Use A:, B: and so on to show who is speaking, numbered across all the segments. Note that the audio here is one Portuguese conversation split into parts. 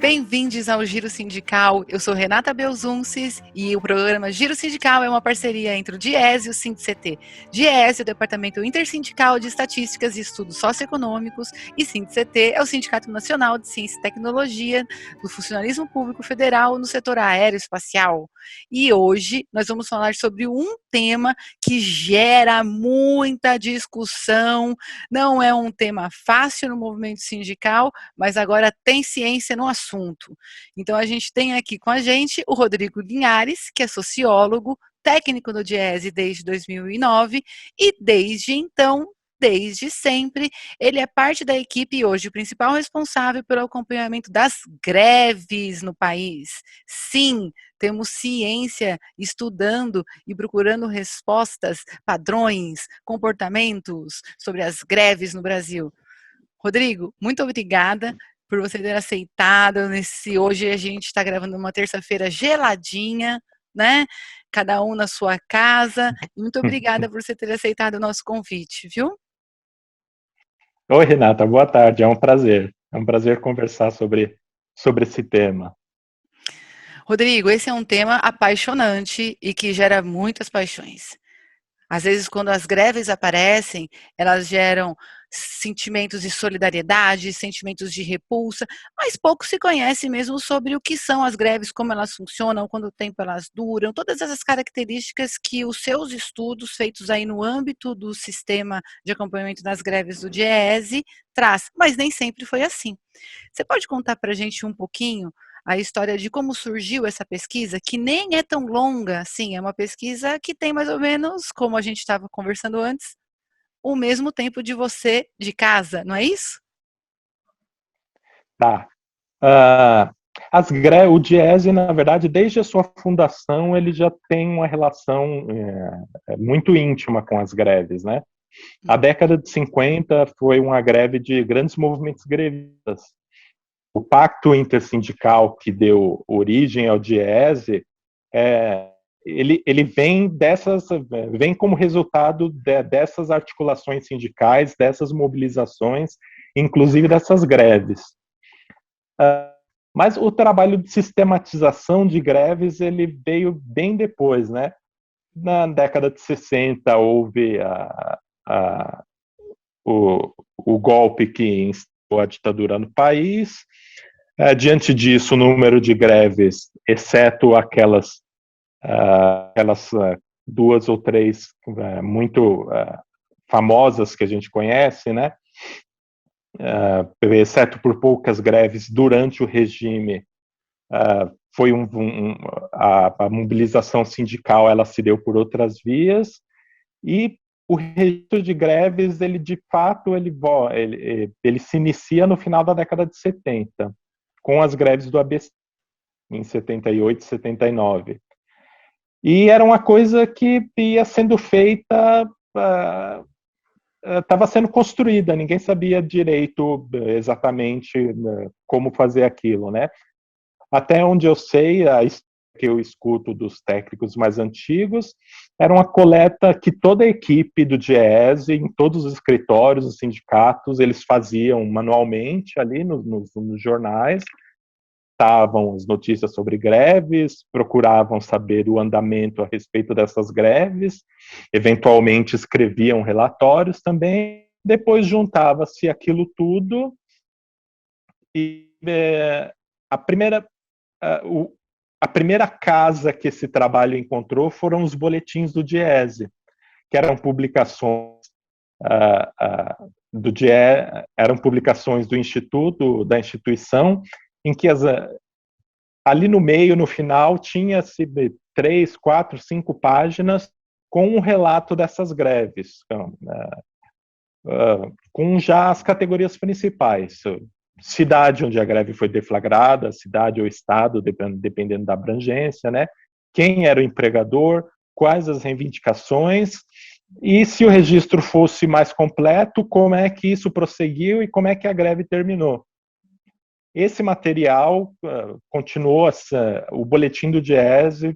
A: Bem-vindos ao Giro Sindical. Eu sou Renata Belzunces e o programa Giro Sindical é uma parceria entre o DIESE e o SINDCT. DIESE é o Departamento Intersindical de Estatísticas e Estudos Socioeconômicos e SINDCT é o Sindicato Nacional de Ciência e Tecnologia do Funcionalismo Público Federal no setor aeroespacial. E hoje nós vamos falar sobre um tema que gera muita discussão, não é um tema fácil no movimento sindical, mas agora tem ciência no assunto. Então a gente tem aqui com a gente o Rodrigo Linhares, que é sociólogo, técnico do DIESE desde 2009 e desde então, desde sempre, ele é parte da equipe e hoje o principal responsável pelo acompanhamento das greves no país. Sim, temos ciência estudando e procurando respostas, padrões, comportamentos sobre as greves no Brasil. Rodrigo, muito obrigada por você ter aceitado hoje a gente está gravando uma terça-feira geladinha, né? Cada um na sua casa. E muito obrigada por você ter aceitado o nosso convite, viu?
B: Oi, Renata, boa tarde. É um prazer. É um prazer conversar sobre esse tema.
A: Rodrigo, esse é um tema apaixonante e que gera muitas paixões. Às vezes, quando as greves aparecem, elas geram sentimentos de solidariedade, sentimentos de repulsa, mas pouco se conhece mesmo sobre o que são as greves, como elas funcionam, quanto tempo elas duram, todas essas características que os seus estudos feitos aí no âmbito do sistema de acompanhamento das greves do DIESE traz, mas nem sempre foi assim. Você pode contar para a gente um pouquinho a história de como surgiu essa pesquisa, que nem é tão longa assim, é uma pesquisa que tem mais ou menos, como a gente estava conversando antes, o mesmo tempo de você de casa, não é isso?
B: Tá. O DIESE, na verdade, desde a sua fundação, ele já tem uma relação muito íntima com as greves, né? A década de 50 foi uma greve de grandes movimentos grevistas. O pacto intersindical que deu origem ao DIESE, ele vem como resultado dessas articulações sindicais, dessas mobilizações, inclusive dessas greves. Mas o trabalho de sistematização de greves ele veio bem depois, né? Na década de 60 houve o golpe que instalou a ditadura no país. Diante disso, o número de greves, exceto aquelas duas ou três muito famosas que a gente conhece, né? Exceto por poucas greves durante o regime, foi a mobilização sindical ela se deu por outras vias, e o registro de greves, ele de fato, ele se inicia no final da década de 70, com as greves do ABC, em 78 e 79. E era uma coisa que ia sendo feita, estava sendo construída, ninguém sabia direito exatamente como fazer aquilo, né? Até onde eu sei, a que eu escuto dos técnicos mais antigos, era uma coleta que toda a equipe do DIESE, em todos os escritórios, os sindicatos, eles faziam manualmente ali nos jornais, estavam as notícias sobre greves, procuravam saber o andamento a respeito dessas greves, eventualmente escreviam relatórios também, depois juntava-se aquilo tudo e a primeira casa que esse trabalho encontrou foram os boletins do DIESE, que eram publicações do DIESE, eram publicações do instituto, da instituição, em que ali no meio, no final, tinha-se 3, 4, 5 páginas com um relato dessas greves, com já as categorias principais. Cidade onde a greve foi deflagrada, cidade ou estado, dependendo da abrangência, né? Quem era o empregador, quais as reivindicações, e se o registro fosse mais completo, como é que isso prosseguiu e como é que a greve terminou. Esse material continuou, o boletim do DIESE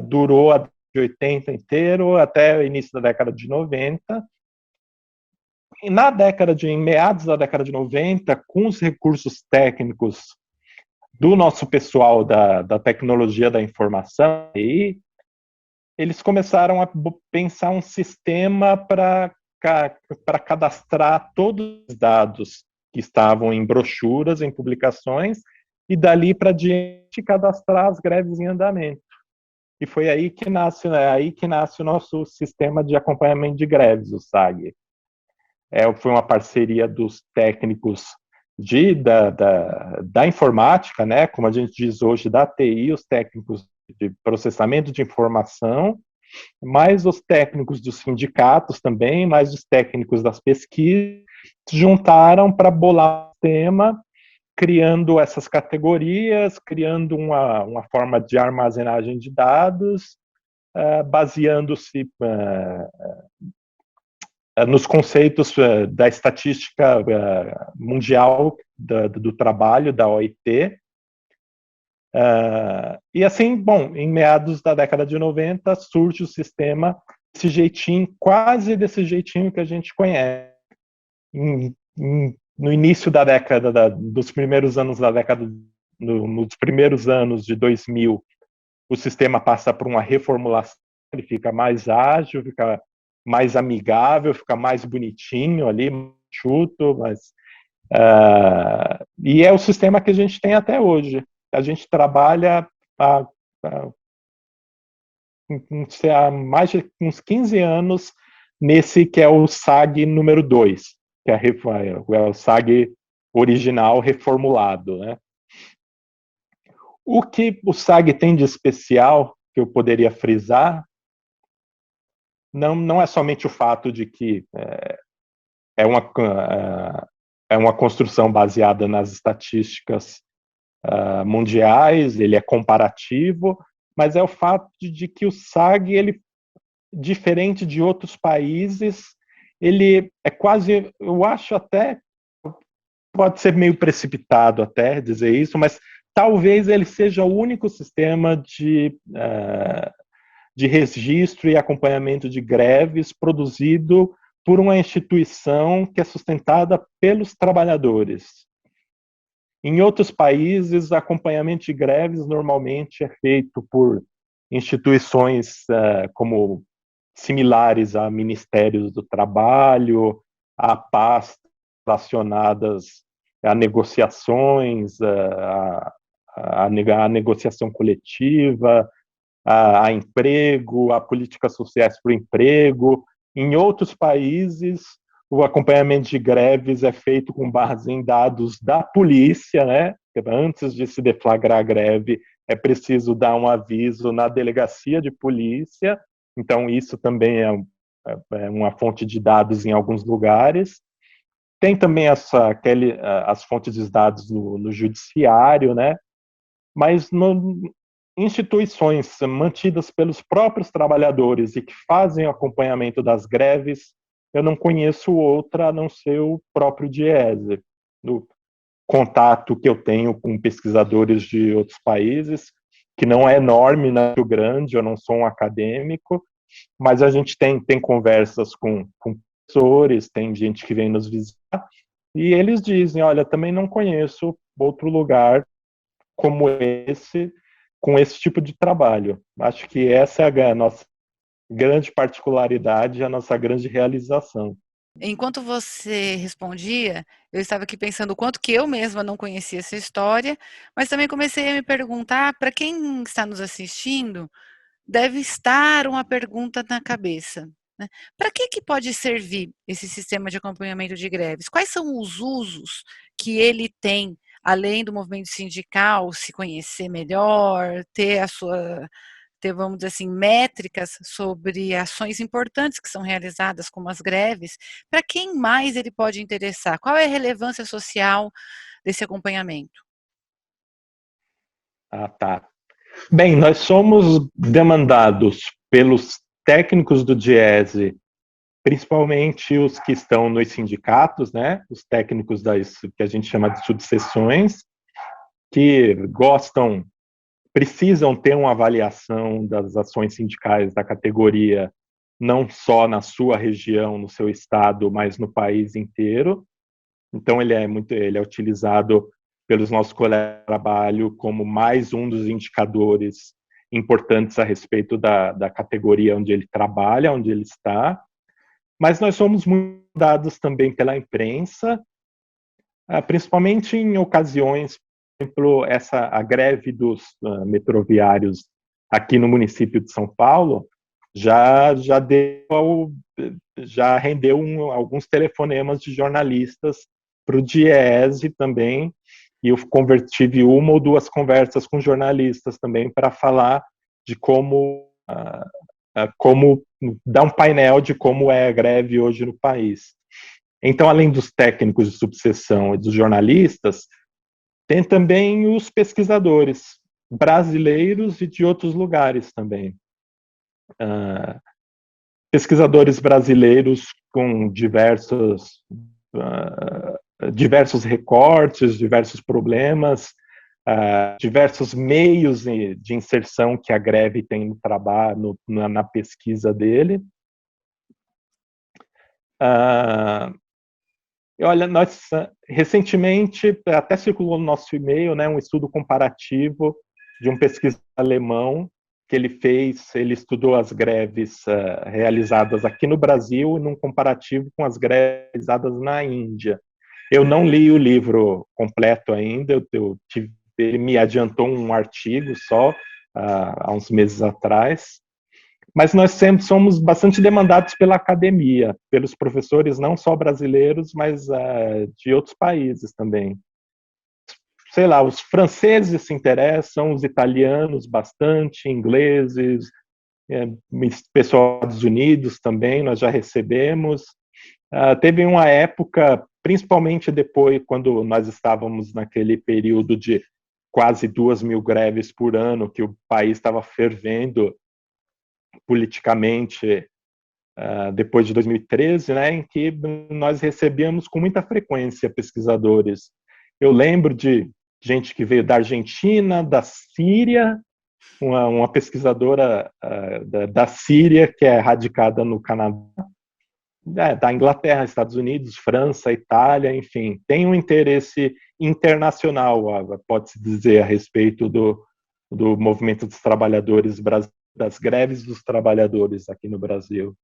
B: durou a 80 inteiro até o início da década de 90. E em meados da década de 90, com os recursos técnicos do nosso pessoal da tecnologia da informação, e eles começaram a pensar um sistema para cadastrar todos os dados que estavam em brochuras, em publicações, e dali para diante cadastrar as greves em andamento. E foi aí que nasce, né, aí que nasce o nosso sistema de acompanhamento de greves, o SAG. Foi uma parceria dos técnicos da informática, né, como a gente diz hoje, da TI, os técnicos de processamento de informação, mais os técnicos dos sindicatos também, mais os técnicos das pesquisas, se juntaram para bolar o sistema, criando essas categorias, criando uma forma de armazenagem de dados, baseando-se nos conceitos da estatística mundial do trabalho, da OIT. E assim, bom, em meados da década de 90, surge o sistema desse jeitinho, quase desse jeitinho que a gente conhece. No início da década, dos primeiros anos da década, nos primeiros anos de 2000, o sistema passa por uma reformulação, ele fica mais ágil, fica mais amigável, fica mais bonitinho ali, chuto, mas e é o sistema que a gente tem até hoje. A gente trabalha há mais de uns 15 anos nesse que é o SAG número 2, que é o SAG original reformulado, né? O que o SAG tem de especial, que eu poderia frisar, não é somente o fato de que é uma construção baseada nas estatísticas mundiais, ele é comparativo, mas é o fato de que o SAG, ele, diferente de outros países, ele é quase, eu acho até, pode ser meio precipitado até dizer isso, mas talvez ele seja o único sistema de registro e acompanhamento de greves produzido por uma instituição que é sustentada pelos trabalhadores. Em outros países, acompanhamento de greves normalmente é feito por instituições como similares a ministérios do trabalho, a pastas relacionadas a negociações, a negociação coletiva, a emprego, a políticas sociais para o emprego. Em outros países, o acompanhamento de greves é feito com base em dados da polícia, né? Antes de se deflagrar a greve, é preciso dar um aviso na delegacia de polícia. Então, isso também é uma fonte de dados em alguns lugares. Tem também as fontes de dados no judiciário, né? Mas instituições mantidas pelos próprios trabalhadores e que fazem o acompanhamento das greves, eu não conheço outra a não ser o próprio DIESE. No contato que eu tenho com pesquisadores de outros países, que não é enorme, não é muito grande, eu não sou um acadêmico, mas a gente tem conversas com professores, tem gente que vem nos visitar, e eles dizem, olha, também não conheço outro lugar como esse, com esse tipo de trabalho. Acho que essa é a nossa grande particularidade, a nossa grande realização.
A: Enquanto você respondia, eu estava aqui pensando o quanto que eu mesma não conhecia essa história, mas também comecei a me perguntar, para quem está nos assistindo, deve estar uma pergunta na cabeça, né? Para que pode servir esse sistema de acompanhamento de greves? Quais são os usos que ele tem, além do movimento sindical, se conhecer melhor, ter, vamos dizer assim, métricas sobre ações importantes que são realizadas, como as greves, para quem mais ele pode interessar? Qual é a relevância social desse acompanhamento?
B: Tá. Bem, nós somos demandados pelos técnicos do DIESE, principalmente os que estão nos sindicatos, né? Os técnicos das que a gente chama de subseções, que precisam ter uma avaliação das ações sindicais da categoria, não só na sua região, no seu estado, mas no país inteiro. Então ele é utilizado pelos nossos colegas de trabalho como mais um dos indicadores importantes a respeito da categoria onde ele trabalha, onde ele está. Mas nós somos muito dados também pela imprensa, principalmente em ocasiões, por exemplo, a greve dos metroviários aqui no município de São Paulo já rendeu alguns telefonemas de jornalistas para o Diese também, e eu tive uma ou duas conversas com jornalistas também para falar de como dar um painel de como é a greve hoje no país. Então, além dos técnicos de subseção e dos jornalistas, tem também os pesquisadores brasileiros e de outros lugares também. Pesquisadores brasileiros com diversos recortes, diversos problemas, diversos meios de inserção que a greve tem no trabalho, na pesquisa dele. Olha, nós recentemente até circulou no nosso e-mail, né, um estudo comparativo de um pesquisador alemão que ele estudou as greves realizadas aqui no Brasil num comparativo com as greves realizadas na Índia. Eu não li o livro completo ainda, ele me adiantou um artigo só há uns meses atrás, mas nós sempre somos bastante demandados pela academia, pelos professores não só brasileiros, mas de outros países também. Sei lá, os franceses se interessam, os italianos bastante, ingleses, pessoal dos Estados Unidos também, nós já recebemos. Teve uma época, principalmente depois, quando nós estávamos naquele período de quase 2.000 greves por ano, que o país estava fervendo politicamente, depois de 2013, né, em que nós recebíamos com muita frequência pesquisadores. Eu lembro de gente que veio da Argentina, da Síria, uma pesquisadora da Síria, que é radicada no Canadá, da Inglaterra, Estados Unidos, França, Itália, enfim, tem um interesse internacional, pode-se dizer, a respeito do movimento dos trabalhadores brasileiros, das greves dos trabalhadores aqui no Brasil.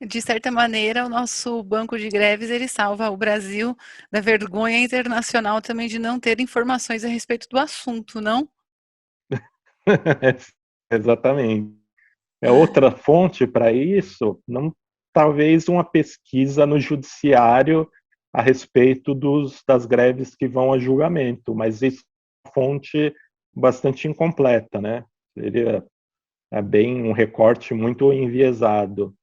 A: De certa maneira, o nosso banco de greves, ele salva o Brasil da vergonha internacional também de não ter informações a respeito do assunto, não?
B: Exatamente. Outra fonte para isso, talvez uma pesquisa no judiciário a respeito das greves que vão a julgamento, mas isso é uma fonte bastante incompleta, né? Seria bem um recorte muito enviesado.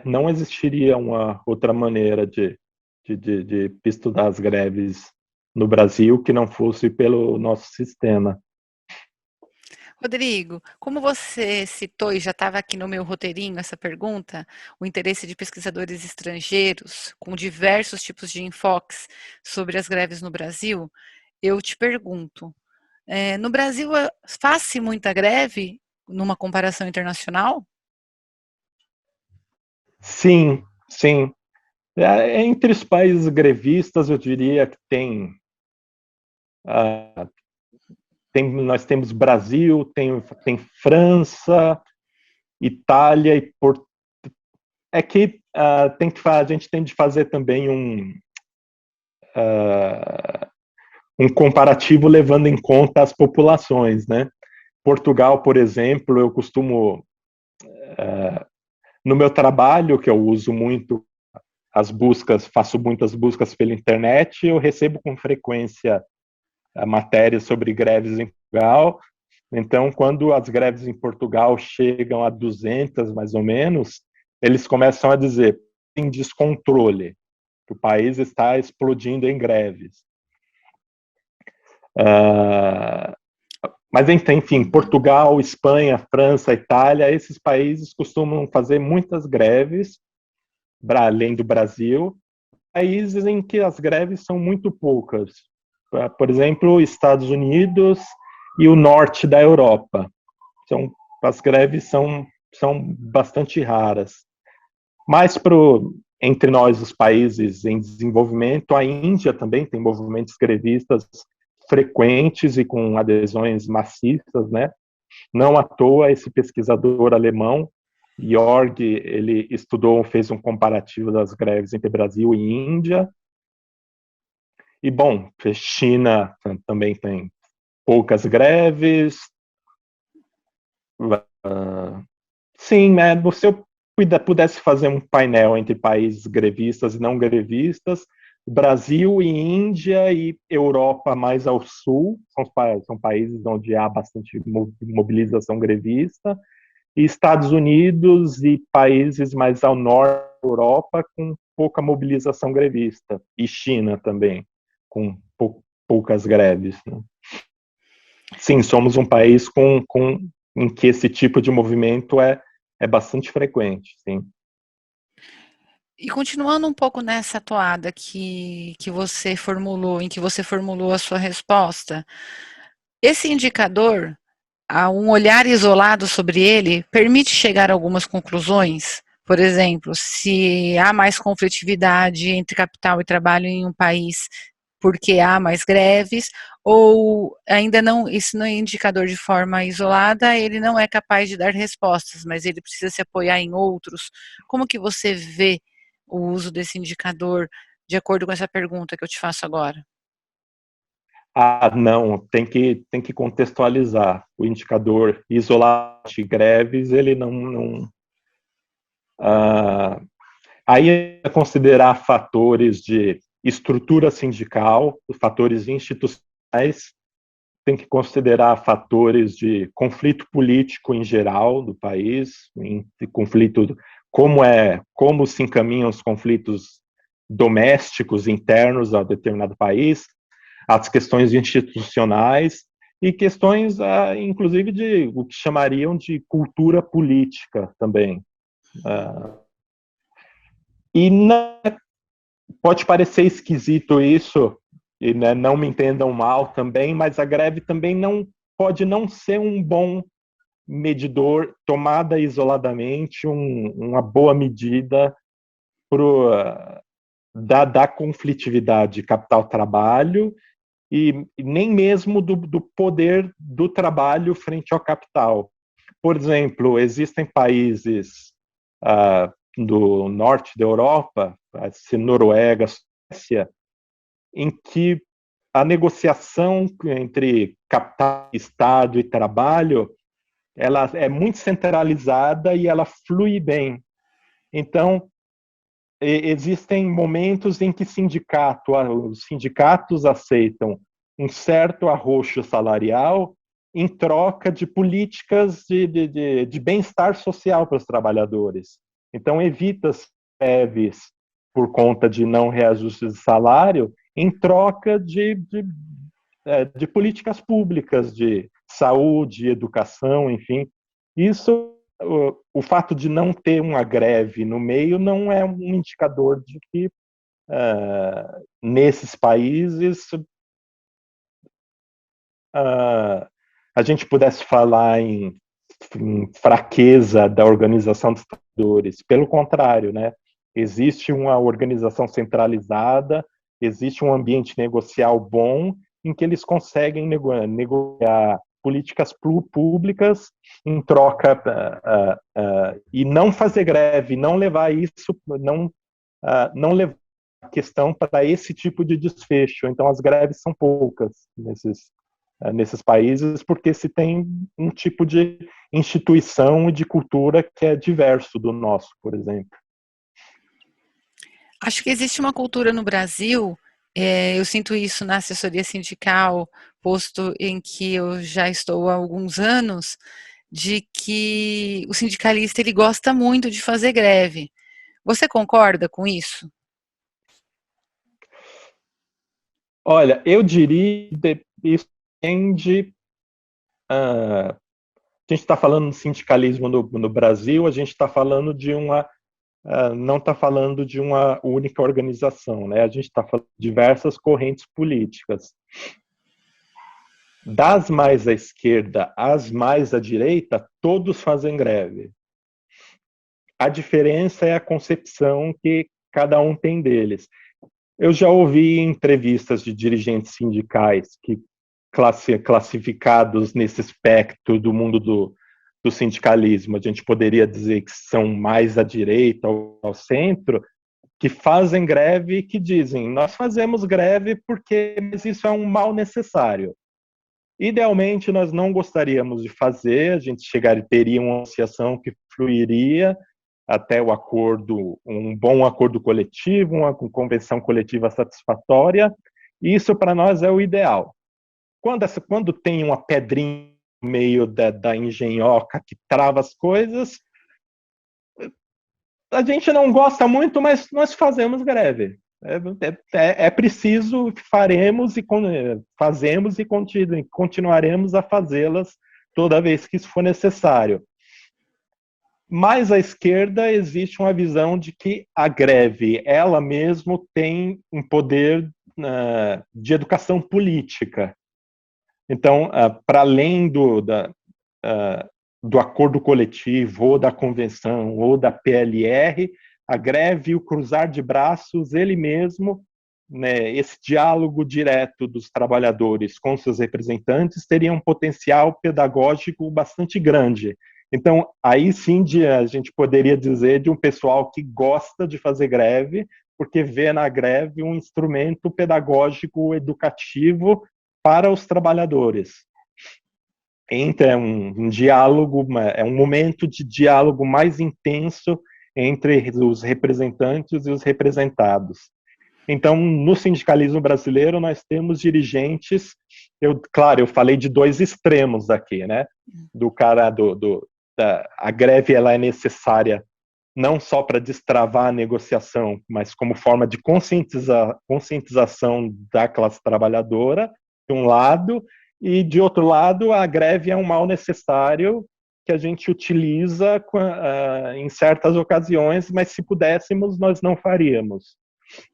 B: Não existiria uma outra maneira de estudar as greves no Brasil que não fosse pelo nosso sistema.
A: Rodrigo, como você citou, e já estava aqui no meu roteirinho essa pergunta, o interesse de pesquisadores estrangeiros com diversos tipos de enfoques sobre as greves no Brasil, eu te pergunto, no Brasil faz-se muita greve numa comparação internacional?
B: Sim, sim. Entre os países grevistas, eu diria que nós temos Brasil, tem França, Itália e Portugal. É que a gente tem de fazer também um comparativo levando em conta as populações, né? Portugal, por exemplo, eu costumo no meu trabalho, que eu uso muito faço muitas buscas pela internet, eu recebo com frequência matérias sobre greves em Portugal. Então, quando as greves em Portugal chegam a 200, mais ou menos, eles começam a dizer tem descontrole, que o país está explodindo em greves. Mas, enfim, Portugal, Espanha, França, Itália, esses países costumam fazer muitas greves, além do Brasil, países em que as greves são muito poucas. Por exemplo, Estados Unidos e o norte da Europa. As greves são bastante raras. Mais entre nós, os países em desenvolvimento, a Índia também tem movimentos grevistas frequentes e com adesões maciças, né? Não à toa, esse pesquisador alemão, Jorg, ele estudou, fez um comparativo das greves entre Brasil e Índia. E, bom, China também tem poucas greves. Sim, né? Se eu pudesse fazer um painel entre países grevistas e não grevistas, Brasil e Índia e Europa mais ao sul, são países onde há bastante mobilização grevista, e Estados Unidos e países mais ao norte da Europa com pouca mobilização grevista, e China também, com poucas greves. Né? Sim, somos um país em que esse tipo de movimento é bastante frequente, sim.
A: E continuando um pouco nessa toada que você formulou, em que você formulou a sua resposta, esse indicador, a um olhar isolado sobre ele, permite chegar a algumas conclusões. Por exemplo, se há mais conflitividade entre capital e trabalho em um país porque há mais greves, ou ainda não, isso não é indicador de forma isolada, ele não é capaz de dar respostas, mas ele precisa se apoiar em outros. Como que você vê o uso desse indicador de acordo com essa pergunta que eu te faço agora?
B: Não, tem que contextualizar. O indicador isolado de greves, ele não aí é considerar fatores de estrutura sindical, fatores institucionais, tem que considerar fatores de conflito político em geral do país, conflito, como se encaminham os conflitos domésticos internos a determinado país, as questões institucionais e questões, inclusive, de o que chamariam de cultura política também. E pode parecer esquisito isso, e né, não me entendam mal também, mas a greve também não pode não ser um bom medidor, tomada isoladamente, uma boa medida da conflitividade capital-trabalho e nem mesmo do poder do trabalho frente ao capital. Por exemplo, existem países do norte da Europa, Noruega, Suécia, em que a negociação entre capital, Estado e trabalho, ela é muito centralizada e ela flui bem. Então, existem momentos em que os sindicatos aceitam um certo arroxo salarial em troca de políticas de bem-estar social para os trabalhadores. Então, evita-se greves por conta de não reajuste de salário em troca de políticas públicas, de saúde, educação, enfim. Isso, o fato de não ter uma greve no meio não é um indicador de que nesses países a gente pudesse falar em fraqueza da organização dos trabalhadores. Pelo contrário, né? Existe uma organização centralizada, existe um ambiente negocial bom em que eles conseguem negociar políticas públicas em troca e não fazer greve, não levar isso, não levar a questão para esse tipo de desfecho. Então, as greves são poucas nesses países, porque se tem um tipo de instituição e de cultura que é diverso do nosso, por exemplo.
A: Acho que existe uma cultura no Brasil, eu sinto isso na assessoria sindical, posto em que eu já estou há alguns anos, de que o sindicalista ele gosta muito de fazer greve. Você concorda com isso?
B: Olha, eu diria que isso depende. A gente está falando de sindicalismo no Brasil, a gente está falando de não está falando de uma única organização, né? A gente está falando de diversas correntes políticas. Das mais à esquerda às mais à direita, todos fazem greve. A diferença é a concepção que cada um tem deles. Eu já ouvi entrevistas de dirigentes sindicais que classificados nesse espectro do mundo do sindicalismo, a gente poderia dizer que são mais à direita ou ao centro, que fazem greve e que dizem, nós fazemos greve porque isso é um mal necessário. Idealmente, nós não gostaríamos de fazer, a gente teria uma associação que fluiria até o acordo, um bom acordo coletivo, uma convenção coletiva satisfatória, e isso para nós é o ideal. Quando tem uma pedrinha no meio da engenhoca que trava as coisas, a gente não gosta muito, mas nós fazemos greve. É preciso, faremos e fazemos e continuaremos a fazê-las toda vez que isso for necessário. Mas à esquerda existe uma visão de que a greve, ela mesmo tem um poder de educação política. Então, para além do acordo coletivo, ou da convenção, ou da PLR, a greve, o cruzar de braços, ele mesmo, né, esse diálogo direto dos trabalhadores com seus representantes teria um potencial pedagógico bastante grande. Então, aí sim a gente poderia dizer de um pessoal que gosta de fazer greve, porque vê na greve um instrumento pedagógico educativo para os trabalhadores. Entra um diálogo, é um momento de diálogo mais intenso entre os representantes e os representados. Então, no sindicalismo brasileiro, nós temos dirigentes, claro, eu falei de dois extremos aqui, né? Do cara, a greve ela é necessária não só para destravar a negociação, mas como forma de conscientização da classe trabalhadora, de um lado, e de outro lado, a greve é um mal necessário que a gente utiliza em certas ocasiões, mas se pudéssemos, nós não faríamos.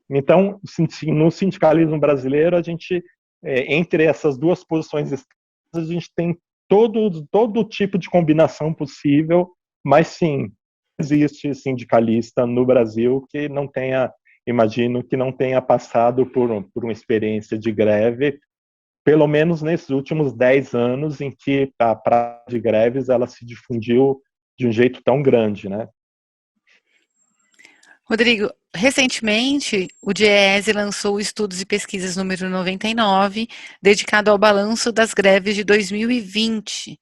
B: Então, no sindicalismo brasileiro, a gente, entre essas duas posições, a gente tem todo tipo de combinação possível, mas sim, existe sindicalista no Brasil que não tenha, imagino, que não tenha passado por uma experiência de greve, pelo menos nesses últimos 10 anos em que a prática de greves ela se difundiu de um jeito tão grande, né?
A: Rodrigo, recentemente o DIEESE lançou o Estudos e Pesquisas número 99, dedicado ao balanço das greves de 2020,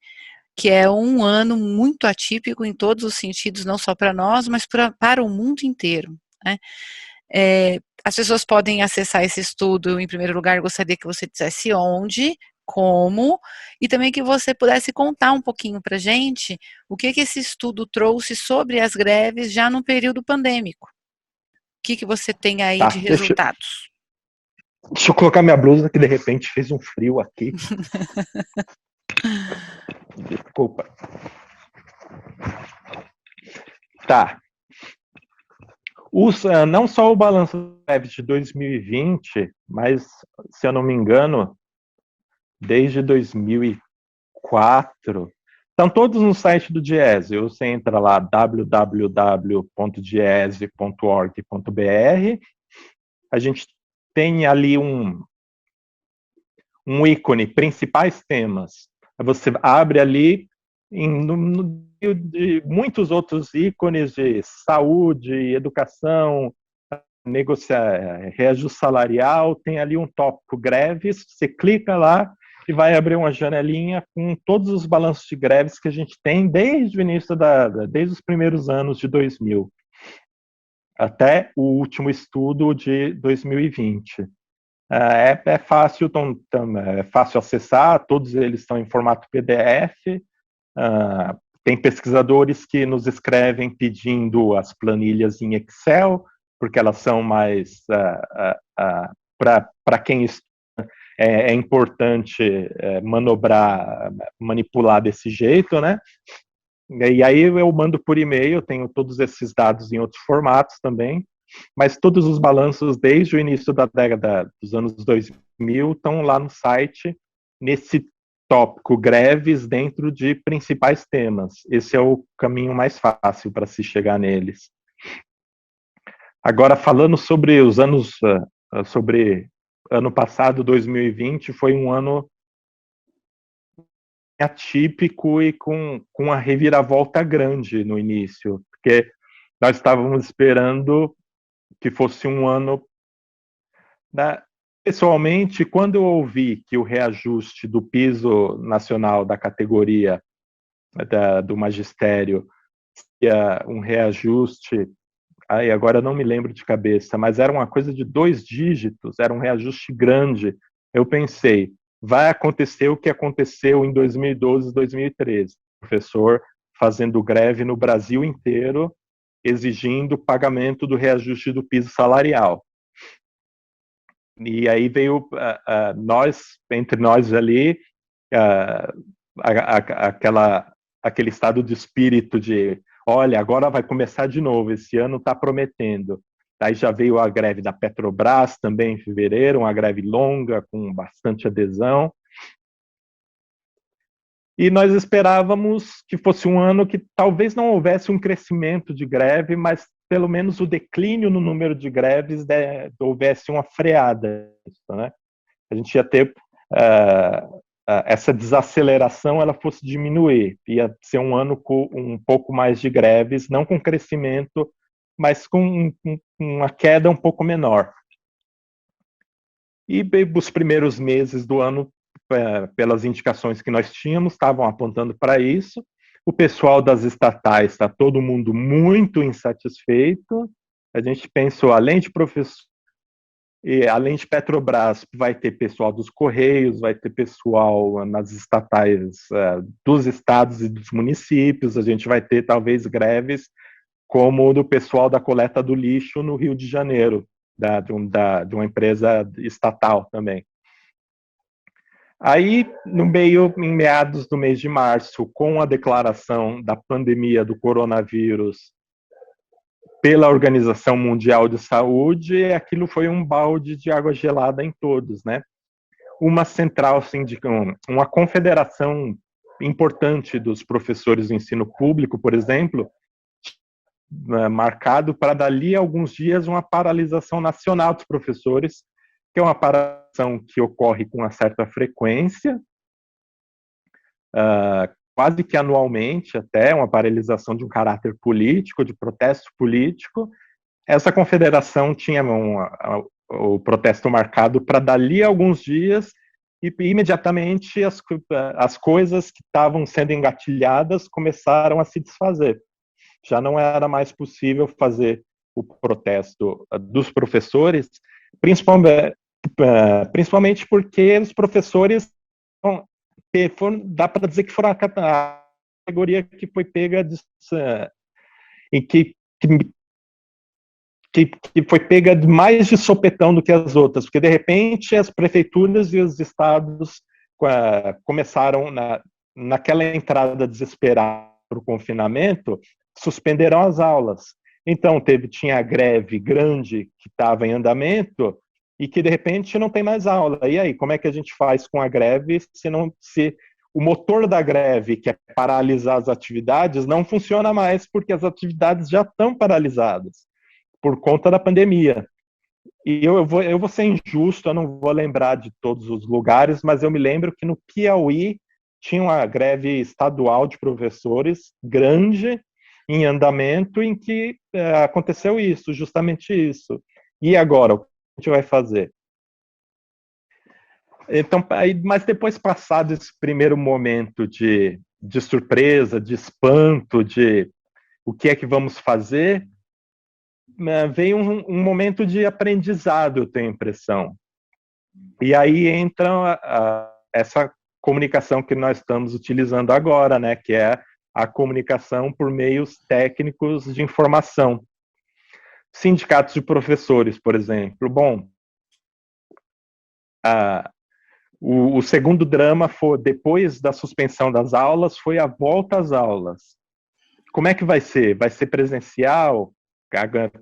A: que é um ano muito atípico em todos os sentidos, não só para nós, mas para o mundo inteiro, né? As pessoas podem acessar esse estudo. Em primeiro lugar, gostaria que você dissesse onde, como, e também que você pudesse contar um pouquinho para a gente o que esse estudo trouxe sobre as greves já no período pandêmico. O que você tem aí de resultados?
B: Deixa eu colocar minha blusa, que de repente fez um frio aqui. Desculpa. Tá. Não só o balanço da greve de 2020, mas, se eu não me engano, desde 2004, estão todos no site do DIEESE. Você entra lá, www.diese.org.br. A gente tem ali um ícone, principais temas. Você abre ali de muitos outros ícones de saúde, educação, reajuste salarial, tem ali um tópico greves, você clica lá e vai abrir uma janelinha com todos os balanços de greves que a gente tem desde o início desde os primeiros anos de 2000 até o último estudo de 2020. É fácil acessar, todos eles estão em formato PDF. Tem pesquisadores que nos escrevem pedindo as planilhas em Excel, porque elas são mais para quem estuda, é importante manobrar, manipular desse jeito, né? E aí eu mando por e-mail, tenho todos esses dados em outros formatos também, mas todos os balanços desde o início da década dos anos 2000 estão lá no site, nesse tópico greves dentro de principais temas. Esse é o caminho mais fácil para se chegar neles. Agora, falando sobre os anos, sobre ano passado, 2020, foi um ano atípico e com uma reviravolta grande no início, porque nós estávamos esperando que fosse um ano. Pessoalmente, quando eu ouvi que o reajuste do piso nacional da categoria do magistério ia um reajuste, aí agora eu não me lembro de cabeça, mas era uma coisa de 2 dígitos, era um reajuste grande. Eu pensei, vai acontecer o que aconteceu em 2012, 2013, professor fazendo greve no Brasil inteiro, exigindo pagamento do reajuste do piso salarial. E aí veio entre nós ali, aquele estado de espírito de, olha, agora vai começar de novo, esse ano está prometendo. Daí já veio a greve da Petrobras também em fevereiro, uma greve longa, com bastante adesão. E nós esperávamos que fosse um ano que talvez não houvesse um crescimento de greve, mas pelo menos o declínio no número de greves houvesse uma freada, né? A gente ia ter essa desaceleração, ela fosse diminuir, ia ser um ano com um pouco mais de greves, não com crescimento, mas com uma queda um pouco menor. E os primeiros meses do ano, pelas indicações que nós tínhamos, estavam apontando para isso. O pessoal das estatais está todo mundo muito insatisfeito. A gente pensou, além de professor, e além de Petrobras, vai ter pessoal dos Correios, vai ter pessoal nas estatais dos estados e dos municípios, a gente vai ter talvez greves como o do pessoal da coleta do lixo no Rio de Janeiro, de uma empresa estatal também. Aí, em meados do mês de março, com a declaração da pandemia do coronavírus pela Organização Mundial de Saúde, aquilo foi um balde de água gelada em todos, né? Uma central sindical, uma confederação importante dos professores do ensino público, por exemplo, marcado para dali a alguns dias uma paralisação nacional dos professores, que é uma paralisação que ocorre com uma certa frequência, quase que anualmente até, uma paralisação de um caráter político, de protesto político. Essa confederação tinha o protesto marcado para dali a alguns dias e imediatamente as coisas que estavam sendo engatilhadas começaram a se desfazer. Já não era mais possível fazer o protesto dos professores, principalmente porque os professores dá para dizer que foram a categoria que foi pega que foi pega mais de sopetão do que as outras, porque de repente as prefeituras e os estados começaram naquela entrada desesperada para o confinamento, suspenderam as aulas. Então tinha a greve grande que estava em andamento e que de repente não tem mais aula. E aí, como é que a gente faz com a greve se o motor da greve, que é paralisar as atividades, não funciona mais porque as atividades já estão paralisadas por conta da pandemia. E eu vou ser injusto, eu não vou lembrar de todos os lugares, mas eu me lembro que no Piauí tinha uma greve estadual de professores grande em andamento em que aconteceu isso, justamente isso. E agora, o que a gente vai fazer? Então, mas depois passado esse primeiro momento de surpresa, de espanto, de o que é que vamos fazer, veio um momento de aprendizado, eu tenho a impressão. E aí entra essa comunicação que nós estamos utilizando agora, né, que é a comunicação por meios técnicos de informação. Sindicatos de professores, por exemplo. Bom, o segundo drama foi, depois da suspensão das aulas, foi a volta às aulas. Como é que vai ser? Vai ser presencial?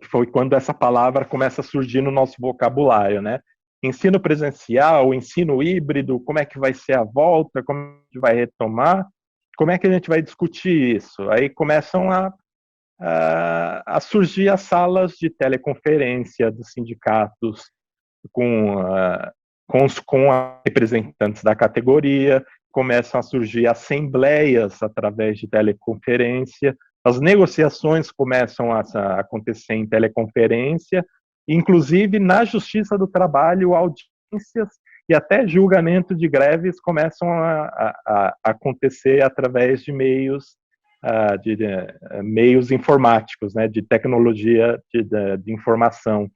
B: Foi quando essa palavra começa a surgir no nosso vocabulário, né? Ensino presencial, ensino híbrido, como é que vai ser a volta, como a gente vai retomar, como é que a gente vai discutir isso? Aí começam a surgir as salas de teleconferência dos sindicatos com representantes da categoria, começam a surgir assembleias através de teleconferência, as negociações começam a acontecer em teleconferência, inclusive na Justiça do Trabalho, audiências e até julgamento de greves começam a acontecer através de meios meios informáticos, né, de tecnologia de informação.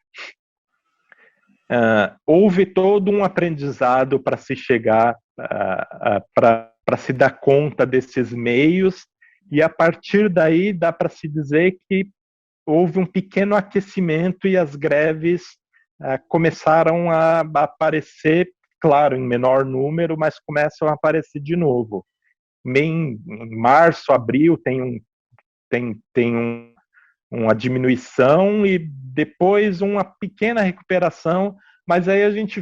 B: Houve todo um aprendizado para se chegar, para se dar conta desses meios, e a partir daí dá para se dizer que houve um pequeno aquecimento e as greves começaram a aparecer, claro, em menor número, mas começam a aparecer de novo. Em março, abril, tem uma diminuição e depois uma pequena recuperação, mas aí a gente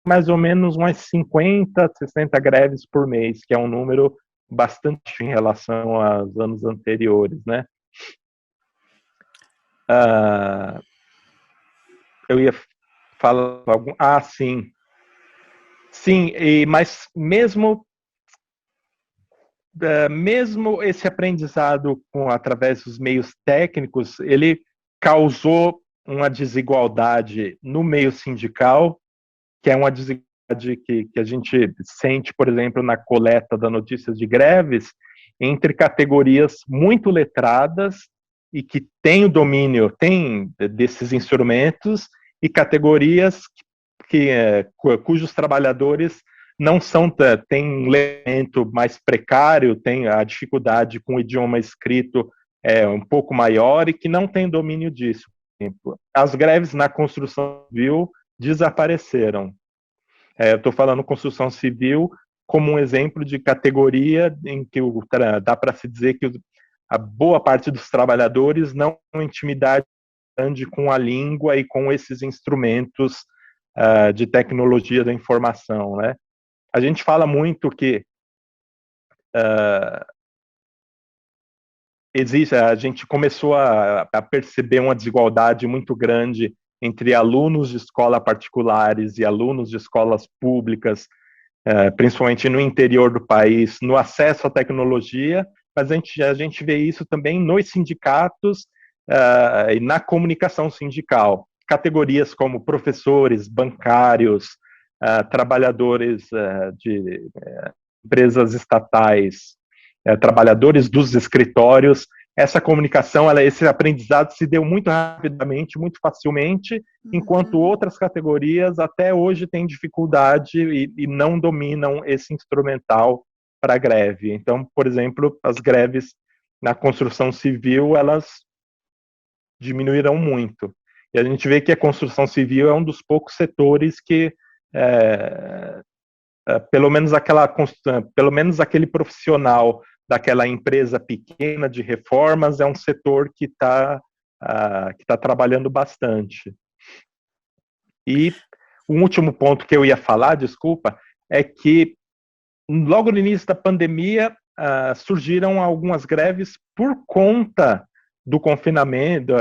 B: mais ou menos umas 50, 60 greves por mês, que é um número bastante em relação aos anos anteriores, né? Eu ia falar algum... sim. Sim, mas mesmo esse aprendizado através dos meios técnicos, ele causou uma desigualdade no meio sindical, que é uma desigualdade que a gente sente, por exemplo, na coleta das notícias de greves, entre categorias muito letradas e que têm o domínio, desses instrumentos, e categorias cujos trabalhadores não têm um elemento mais precário, tem a dificuldade com o idioma escrito um pouco maior e que não tem domínio disso. Por exemplo, as greves na construção civil desapareceram. Eu estou falando construção civil como um exemplo de categoria em que dá para se dizer que a boa parte dos trabalhadores não tem intimidade grande com a língua e com esses instrumentos de tecnologia da informação, né? A gente fala muito que a gente começou a perceber uma desigualdade muito grande entre alunos de escola particulares e alunos de escolas públicas, principalmente no interior do país, no acesso à tecnologia, mas a gente vê isso também nos sindicatos e na comunicação sindical. Categorias como professores, bancários, trabalhadores de empresas estatais, trabalhadores dos escritórios, essa comunicação, esse aprendizado se deu muito rapidamente, muito facilmente, enquanto outras categorias até hoje têm dificuldade e não dominam esse instrumental para a greve. Então, por exemplo, as greves na construção civil, elas diminuíram muito. E a gente vê que a construção civil é um dos poucos setores que pelo menos aquele profissional daquela empresa pequena de reformas é um setor que tá trabalhando bastante. E um último ponto que eu ia falar, desculpa, é que logo no início da pandemia surgiram algumas greves por conta do confinamento,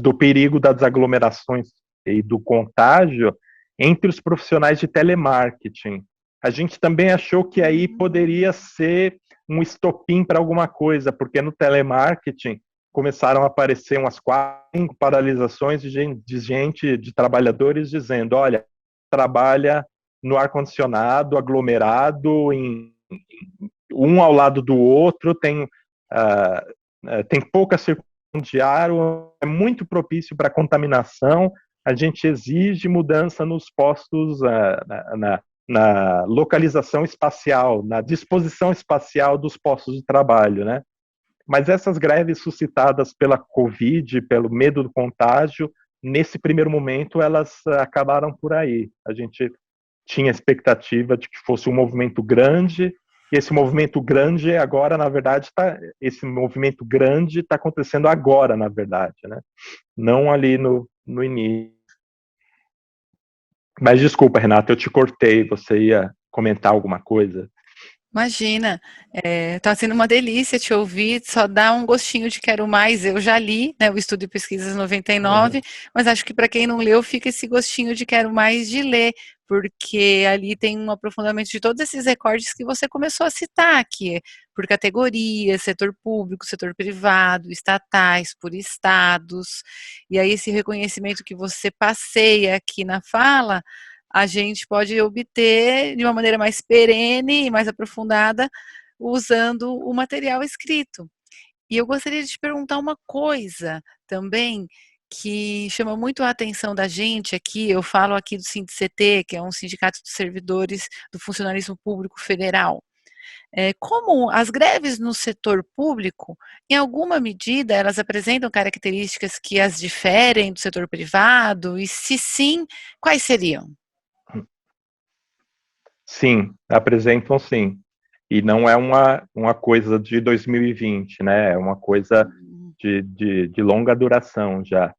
B: do perigo das aglomerações e do contágio entre os profissionais de telemarketing. A gente também achou que aí poderia ser um estopim para alguma coisa, porque no telemarketing começaram a aparecer umas 4, 5 paralisações de trabalhadores dizendo, olha, trabalha no ar-condicionado, aglomerado, um ao lado do outro, tem pouca circulação de ar, é muito propício para contaminação, a gente exige mudança nos postos, na localização espacial, na disposição espacial dos postos de trabalho, né? Mas essas greves suscitadas pela Covid, pelo medo do contágio, nesse primeiro momento, elas acabaram por aí. A gente tinha expectativa de que fosse um movimento grande, e esse movimento grande agora, na verdade, esse movimento grande está acontecendo agora, na verdade, né? Não ali no início. Mas desculpa, Renata, eu te cortei, você ia comentar alguma coisa?
A: Imagina, tá sendo uma delícia te ouvir, só dá um gostinho de quero mais. Eu já li, né, o Estudo e Pesquisas 99, mas acho que para quem não leu fica esse gostinho de quero mais de ler, porque ali tem um aprofundamento de todos esses recortes que você começou a citar aqui, por categorias, setor público, setor privado, estatais, por estados, e aí esse reconhecimento que você passeia aqui na fala, a gente pode obter de uma maneira mais perene e mais aprofundada usando o material escrito. E eu gostaria de te perguntar uma coisa também que chama muito a atenção da gente aqui, eu falo aqui do SINDCT, que é um sindicato dos servidores do funcionalismo público federal. Como as greves no setor público, em alguma medida, elas apresentam características que as diferem do setor privado? E se sim, quais seriam?
B: Sim, apresentam sim. E não é uma coisa de 2020, né? É uma coisa de longa duração já.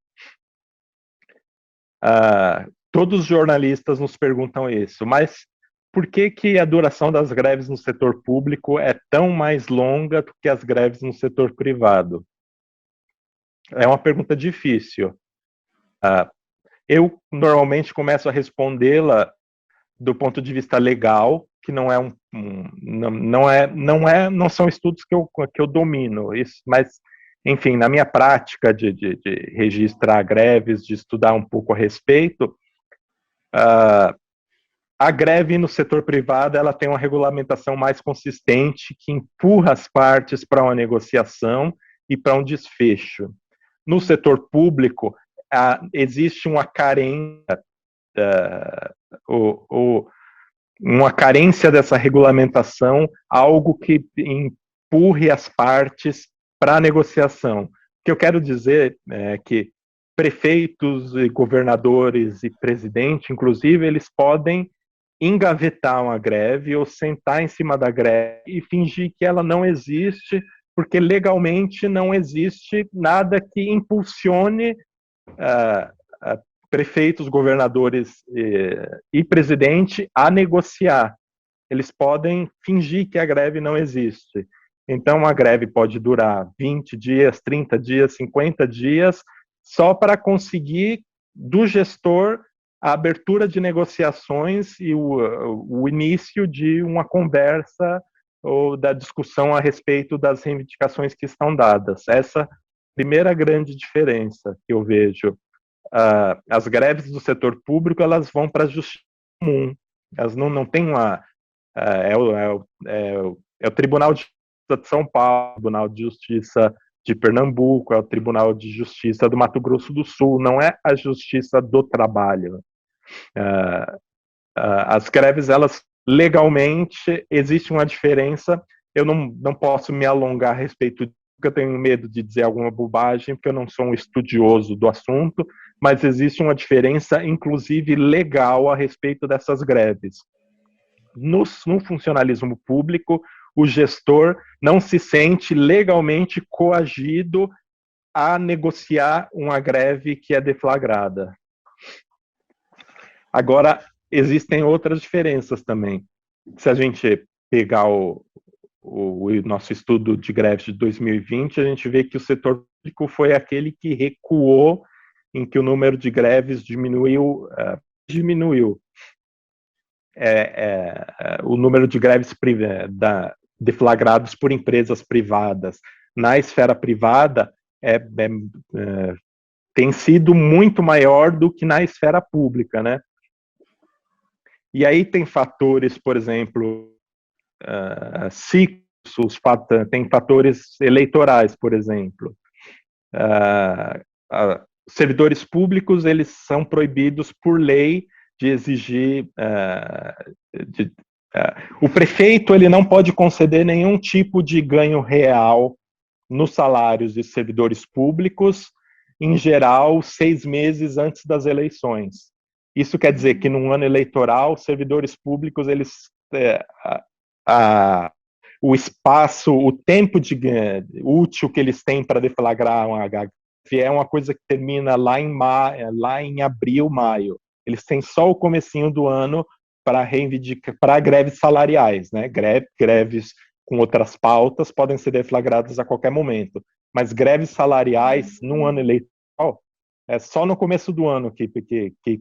B: Todos os jornalistas nos perguntam isso, mas por que, que a duração das greves no setor público é tão mais longa do que as greves no setor privado? É uma pergunta difícil. Eu normalmente começo a respondê-la do ponto de vista legal, que não é não são estudos que eu domino, isso, mas enfim, na minha prática de registrar greves, de estudar um pouco a respeito, a greve no setor privado ela tem uma regulamentação mais consistente que empurra as partes para uma negociação e para um desfecho. No setor público, existe uma carência, uma carência dessa regulamentação, algo que empurre as partes para a negociação. O que eu quero dizer é que prefeitos, e governadores e presidente, inclusive, eles podem engavetar uma greve ou sentar em cima da greve e fingir que ela não existe, porque legalmente não existe nada que impulsione prefeitos, governadores e presidente a negociar. Eles podem fingir que a greve não existe. Então, a greve pode durar 20 dias, 30 dias, 50 dias, só para conseguir do gestor a abertura de negociações e o início de uma conversa ou da discussão a respeito das reivindicações que estão dadas. Essa é a primeira grande diferença que eu vejo. As greves do setor público elas vão para a justiça comum, elas não têm uma é o Tribunal de Justiça de São Paulo, o Tribunal de Justiça de Pernambuco, é o Tribunal de Justiça do Mato Grosso do Sul, não é a Justiça do Trabalho. As greves, elas legalmente existe uma diferença. Eu não posso me alongar a respeito disso, porque eu tenho medo de dizer alguma bobagem, porque eu não sou um estudioso do assunto, mas existe uma diferença, inclusive legal, a respeito dessas greves. No funcionalismo público, o gestor não se sente legalmente coagido a negociar uma greve que é deflagrada. Agora, existem outras diferenças também. Se a gente pegar o nosso estudo de greves de 2020, a gente vê que o setor público foi aquele que recuou, em que o número de greves diminuiu. O número de greves deflagrados por empresas privadas na esfera privada tem sido muito maior do que na esfera pública, né? E aí tem fatores, por exemplo, ciclos, tem fatores eleitorais, por exemplo. Servidores públicos, eles são proibidos por lei de exigir o prefeito ele não pode conceder nenhum tipo de ganho real nos salários de servidores públicos, em geral, 6 meses antes das eleições. Isso quer dizer que num ano eleitoral, servidores públicos, eles o espaço, o tempo útil que eles têm para deflagrar uma HF é uma coisa que termina lá em abril, maio. Eles têm só o comecinho do ano para reivindicar, para greves salariais, né? Greves com outras pautas podem ser deflagradas a qualquer momento, mas greves salariais num ano eleitoral é só no começo do ano que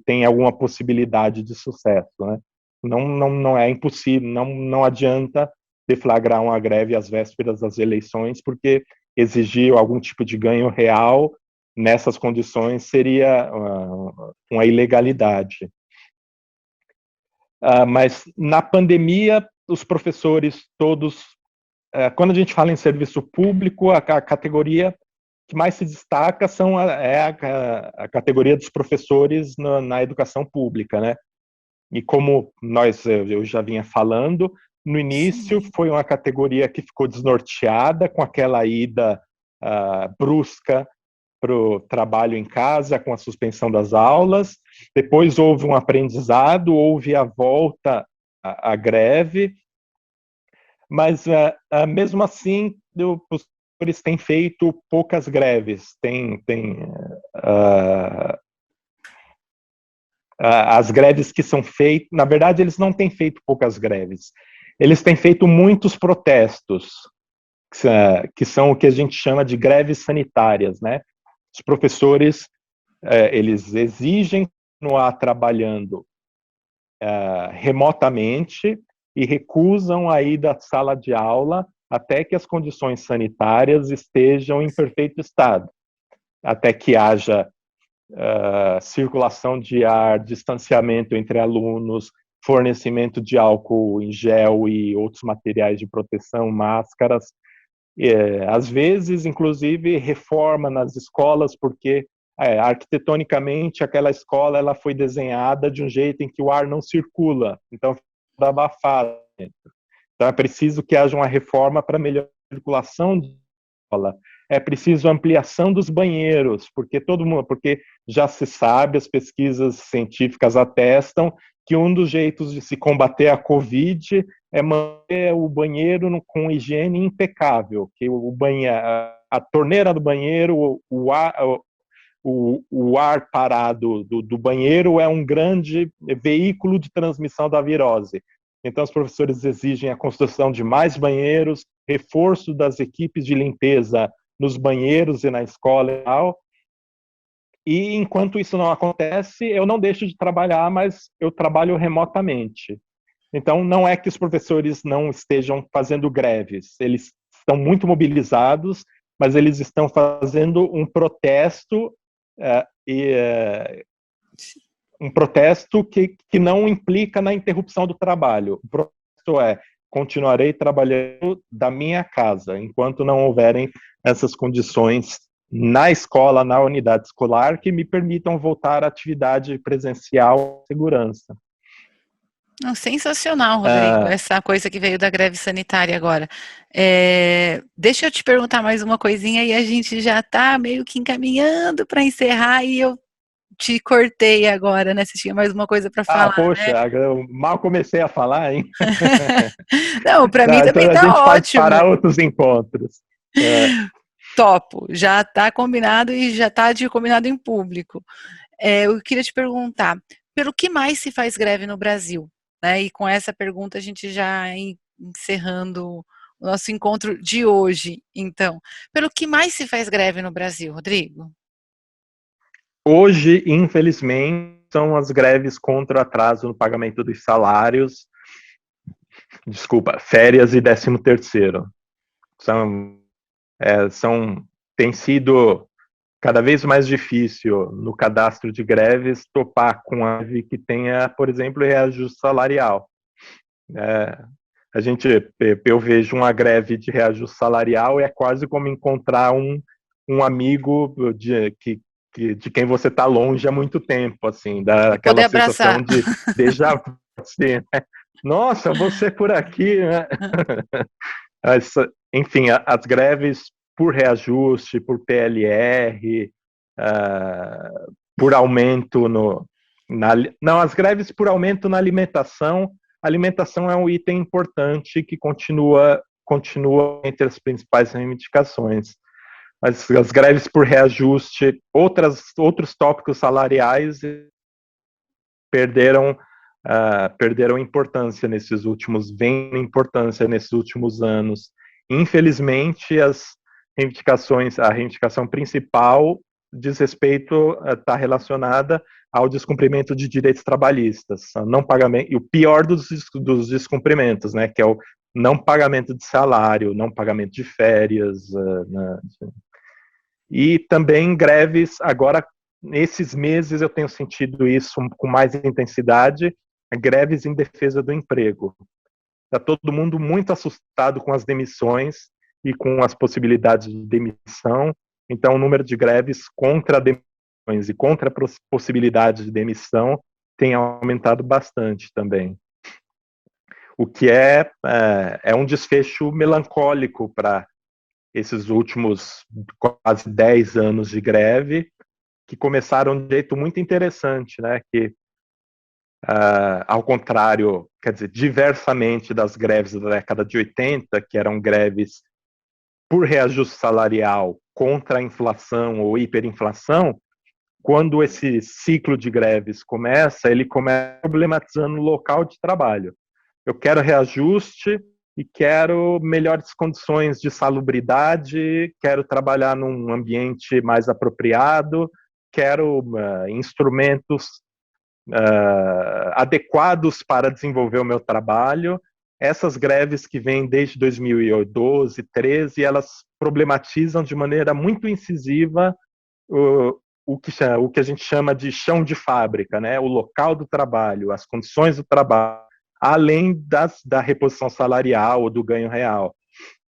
B: tem alguma possibilidade de sucesso, né? Não é impossível, não adianta deflagrar uma greve às vésperas das eleições, porque exigir algum tipo de ganho real nessas condições seria uma ilegalidade. Mas na pandemia, os professores todos, quando a gente fala em serviço público, a categoria que mais se destaca a categoria dos professores na educação pública, né? E como eu já vinha falando, no início foi uma categoria que ficou desnorteada com aquela ida brusca para o trabalho em casa, com a suspensão das aulas. Depois houve um aprendizado, houve a volta à greve, mas mesmo assim os professores têm feito poucas greves. As greves que são feitas, na verdade, eles não têm feito poucas greves, eles têm feito muitos protestos, que são o que a gente chama de greves sanitárias, né? Os professores, eles exigem continuar trabalhando remotamente e recusam a ir da sala de aula até que as condições sanitárias estejam em perfeito estado, até que haja circulação de ar, distanciamento entre alunos, fornecimento de álcool em gel e outros materiais de proteção, máscaras. Às vezes, inclusive, reforma nas escolas, porque arquitetonicamente aquela escola ela foi desenhada de um jeito em que o ar não circula, então fica abafado. Então é preciso que haja uma reforma para melhorar a circulação de escola. É preciso ampliação dos banheiros, porque já se sabe, as pesquisas científicas atestam que um dos jeitos de se combater a Covid é manter o banheiro com higiene impecável, que a torneira do banheiro, o ar parado do banheiro é um grande veículo de transmissão da virose. Então, os professores exigem a construção de mais banheiros, reforço das equipes de limpeza nos banheiros e na escola e tal. E enquanto isso não acontece, eu não deixo de trabalhar, mas eu trabalho remotamente. Então, não é que os professores não estejam fazendo greves, eles estão muito mobilizados, mas eles estão fazendo um protesto, um protesto que não implica na interrupção do trabalho. O protesto continuarei trabalhando da minha casa, enquanto não houverem essas condições na escola, na unidade escolar, que me permitam voltar à atividade presencial com segurança.
A: Sensacional, Rodrigo, essa coisa que veio da greve sanitária agora. Deixa eu te perguntar mais uma coisinha e a gente já está meio que encaminhando para encerrar e eu te cortei agora, né? Você tinha mais uma coisa para falar,
B: poxa,
A: né?
B: eu mal comecei a falar, hein?
A: Não, para mim também
B: então
A: tá
B: a gente
A: ótimo.
B: Pode parar outros encontros.
A: Topo, já está combinado e já está combinado em público. Eu queria te perguntar, pelo que mais se faz greve no Brasil? Né? E com essa pergunta a gente já encerrando o nosso encontro de hoje, então. Pelo que mais se faz greve no Brasil, Rodrigo?
B: Hoje, infelizmente, são as greves contra o atraso no pagamento dos salários, férias e 13º. Tem sido cada vez mais difícil no cadastro de greves topar com a greve que tenha, por exemplo, reajuste salarial. Eu vejo uma greve de reajuste salarial é quase como encontrar um amigo de quem você está longe há muito tempo, assim, daquela sensação de déjà vu, assim, né? Nossa, você por aqui, né? Enfim, as greves por reajuste, por PLR, por aumento as greves por aumento na alimentação. A alimentação é um item importante que continua entre as principais reivindicações. Mas as greves por reajuste, outros tópicos salariais perderam perderam importância vem importância nesses últimos anos. Infelizmente, a reivindicação principal diz respeito, está relacionada ao descumprimento de direitos trabalhistas, não pagamento, e o pior dos descumprimentos, né, que é o não pagamento de salário, não pagamento de férias, e também greves. Agora, nesses meses, eu tenho sentido isso com mais intensidade, greves em defesa do emprego. Está todo mundo muito assustado com as demissões e com as possibilidades de demissão. Então, o número de greves contra demissões e contra a possibilidade de demissão tem aumentado bastante também. O que é um desfecho melancólico para esses últimos quase 10 anos de greve, que começaram de um jeito muito interessante, né? Que, ao contrário, quer dizer, diversamente das greves da década de 80, que eram greves por reajuste salarial contra a inflação ou hiperinflação, quando esse ciclo de greves começa, ele começa problematizando o local de trabalho. Eu quero reajuste e quero melhores condições de salubridade, quero trabalhar num ambiente mais apropriado, quero instrumentos adequados para desenvolver o meu trabalho. Essas greves que vêm desde 2012, 2013, elas problematizam de maneira muito incisiva o que a gente chama de chão de fábrica, né? O local do trabalho, as condições do trabalho, além da reposição salarial ou do ganho real.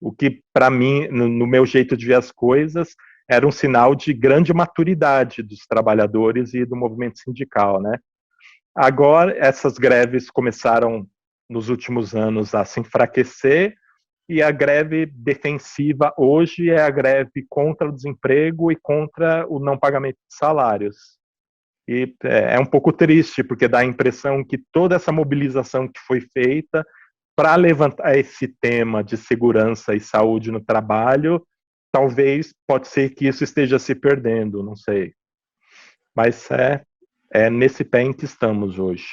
B: O que, para mim, no meu jeito de ver as coisas, era um sinal de grande maturidade dos trabalhadores e do movimento sindical, né? Agora, essas greves começaram, nos últimos anos, a se enfraquecer, e a greve defensiva hoje é a greve contra o desemprego e contra o não pagamento de salários. E é um pouco triste, porque dá a impressão que toda essa mobilização que foi feita para levantar esse tema de segurança e saúde no trabalho, talvez, pode ser que isso esteja se perdendo, não sei. Mas é nesse pé em que estamos hoje.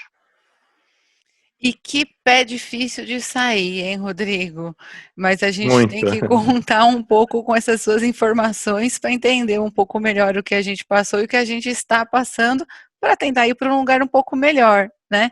A: E que pé difícil de sair, hein, Rodrigo? Mas a gente
B: Muito.
A: tem que contar um pouco com essas suas informações para entender um pouco melhor o que a gente passou e o que a gente está passando para tentar ir para um lugar um pouco melhor, né?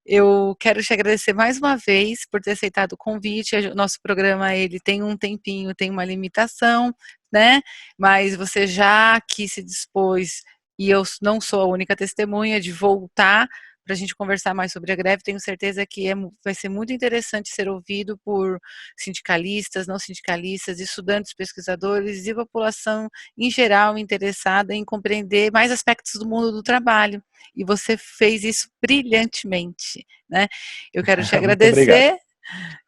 A: Eu quero te agradecer mais uma vez por ter aceitado o convite. O nosso programa, ele tem um tempinho, tem uma limitação, né? Mas você já que se dispôs, e eu não sou a única testemunha, de voltar para a gente conversar mais sobre a greve, tenho certeza que vai ser muito interessante ser ouvido por sindicalistas, não sindicalistas, estudantes, pesquisadores e população em geral interessada em compreender mais aspectos do mundo do trabalho. E você fez isso brilhantemente, né? Eu quero te agradecer.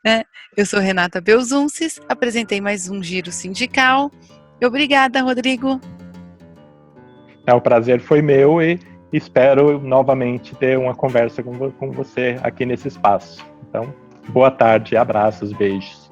A: Né? Eu sou Renata Belzunces, apresentei mais um Giro Sindical. Obrigada, Rodrigo.
B: O prazer foi meu e espero novamente ter uma conversa com você aqui nesse espaço. Então, boa tarde, abraços, beijos.